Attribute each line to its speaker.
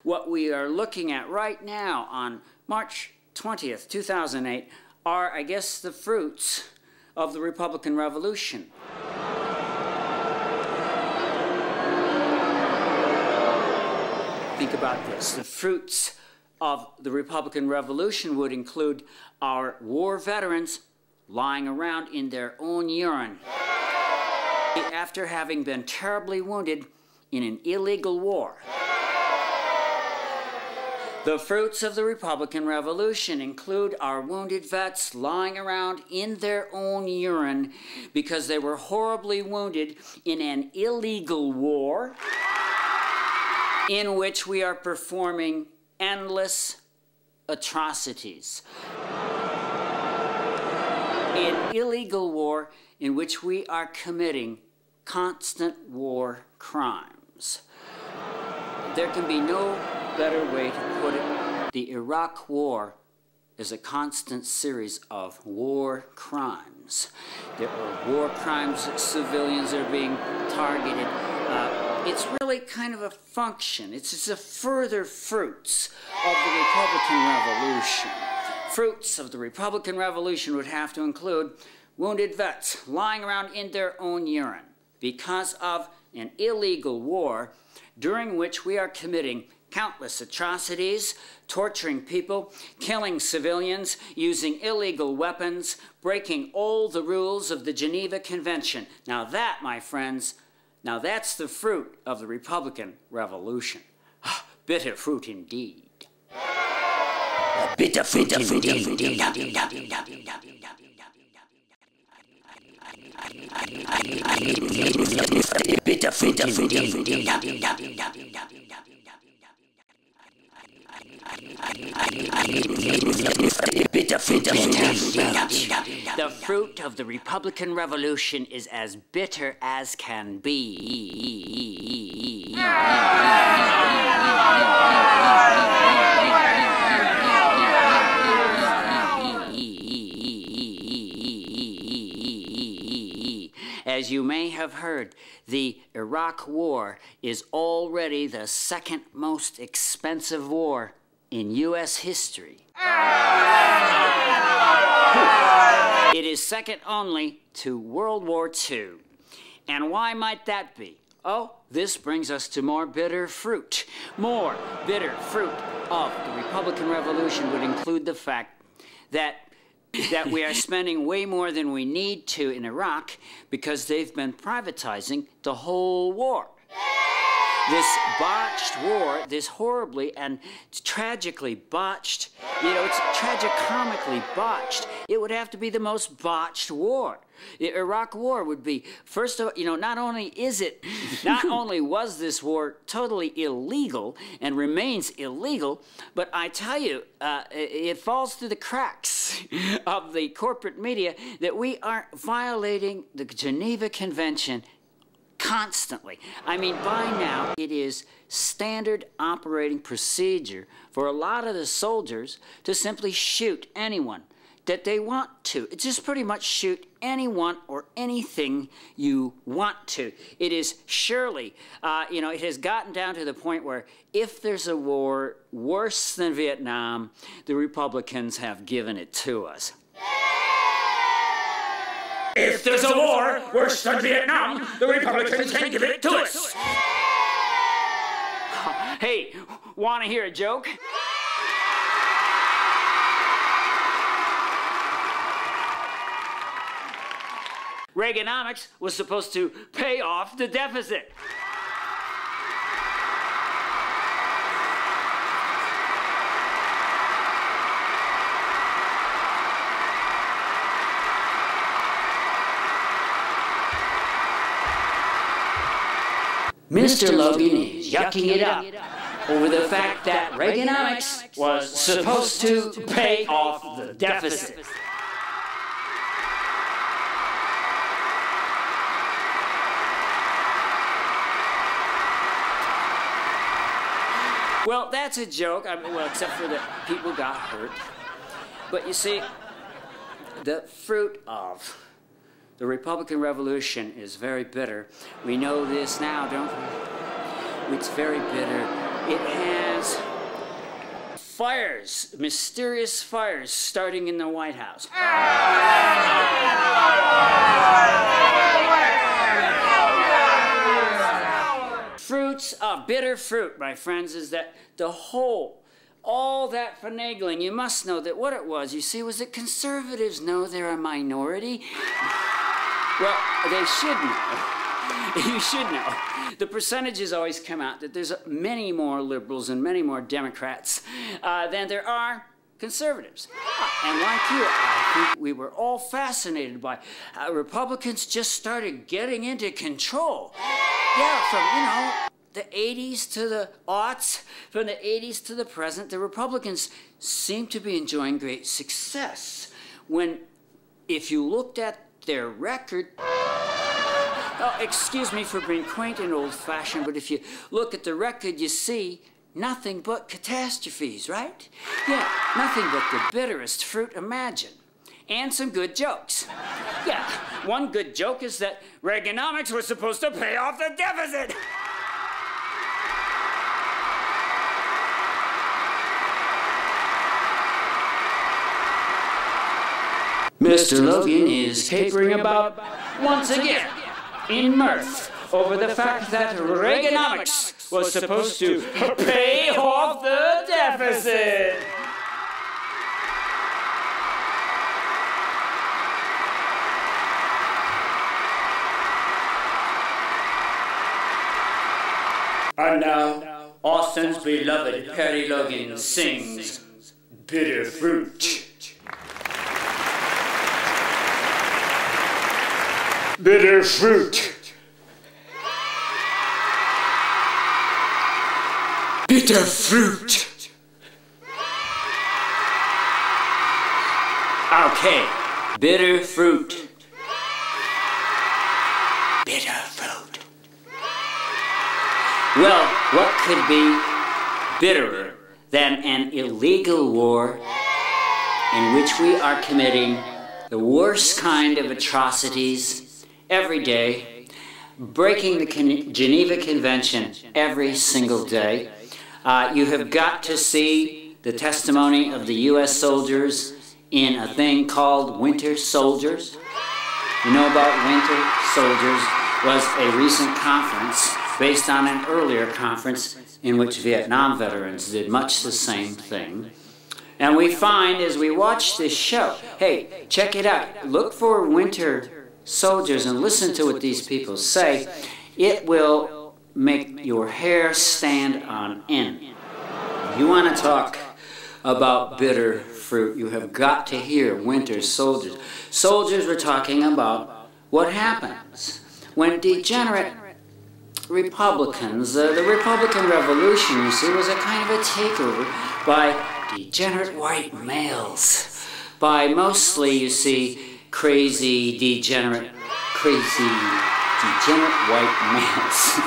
Speaker 1: What we are looking at right now on March 20th, 2008 are, I guess, the fruits of the Republican Revolution. Think about this. The fruits of the Republican Revolution would include our war veterans lying around in their own urine after having been terribly wounded in an illegal war. The fruits of the Republican Revolution include our wounded vets lying around in their own urine because they were horribly wounded in an illegal war in which we are performing endless atrocities. An illegal war in which we are committing constant war crimes. There can be no better way to put it. The Iraq War is a constant series of war crimes. There are war crimes, civilians are being targeted. It's really kind of a function. It's a further fruits of the Republican Revolution. Fruits of the Republican Revolution would have to include wounded vets lying around in their own urine because of an illegal war during which we are committing countless atrocities, torturing people, killing civilians, using illegal weapons, breaking all the rules of the Geneva Convention. Now that, my friends, now that's the fruit of the Republican Revolution. Bitter fruit indeed. Bitter fruit indeed. Bitter fruit indeed. The fruit of the Republican Revolution is as bitter as can be. As you may have heard, the Iraq War is already the second most expensive war in U.S. history. It is second only to World War II. And why might that be? Oh, this brings us to more bitter fruit. More bitter fruit of the Republican Revolution would include the fact that we are spending way more than we need to in Iraq because they've been privatizing the whole war. This botched war, this horribly and tragically botched, it's tragicomically botched. It would have to be the most botched war. The Iraq War would be, first of all, not only was this war totally illegal and remains illegal, but I tell you, it falls through the cracks of the corporate media that we are violating the Geneva Convention constantly. I mean, by now, it is standard operating procedure for a lot of the soldiers to simply shoot anyone that they want to. It's just pretty much shoot anyone or anything you want to. It is surely, it has gotten down to the point where if there's a war worse than Vietnam, the Republicans have given it to us. If there's a war worse than Vietnam, the Republicans can give it to us. Hey, want to hear a joke? Reaganomics was supposed to pay off the deficit. Mr. Logan is yucking it up over the fact that Reaganomics was supposed to pay off the deficit. Well, that's a joke. Well, except for the people got hurt. But you see, the fruit of the Republican Revolution is very bitter. We know this now, don't we? It's very bitter. It has fires, mysterious fires starting in the White House. Fruits of bitter fruit, my friends, is that the whole, all that finagling, you must know that what it was, you see, was that conservatives know they're a minority. Well, they should know. You should know. The percentages always come out that there's many more liberals and many more Democrats than there are conservatives. And like you, I think we were all fascinated by how Republicans just started getting into control. Yeah, from, you know, the 80s to the aughts, from the 80s to the present, the Republicans seem to be enjoying great success. When, if you looked at their record, oh, excuse me for being quaint and old-fashioned, but if you look at the record, you see nothing but catastrophes, right? Yeah, nothing but the bitterest fruit imagine. And some good jokes. Yeah, one good joke is that Reaganomics was supposed to pay off the deficit. Mr. Logan is capering about, once again, in mirth over the fact that Reaganomics was supposed to pay off the deficit. And now, Austin's beloved Perry Logan sings Bitter Fruit. Bitter fruit. Bitter fruit. Okay, bitter fruit. Bitter fruit. Well, what could be bitterer than an illegal war in which we are committing the worst kind of atrocities every day, breaking the Geneva Convention every single day. You have got to see the testimony of the U.S. soldiers in a thing called Winter Soldiers. You know about Winter Soldiers was a recent conference based on an earlier conference in which Vietnam veterans did much the same thing. And we find as we watch this show, hey, check it out. Look for Winter Soldiers and listen to what these people say. It will make your hair stand on end. You want to talk about bitter fruit, you have got to hear Winter Soldiers. Soldiers were talking about what happens when degenerate Republicans, the Republican Revolution, you see, was a kind of a takeover by degenerate white males, by mostly, you see, crazy, degenerate white males.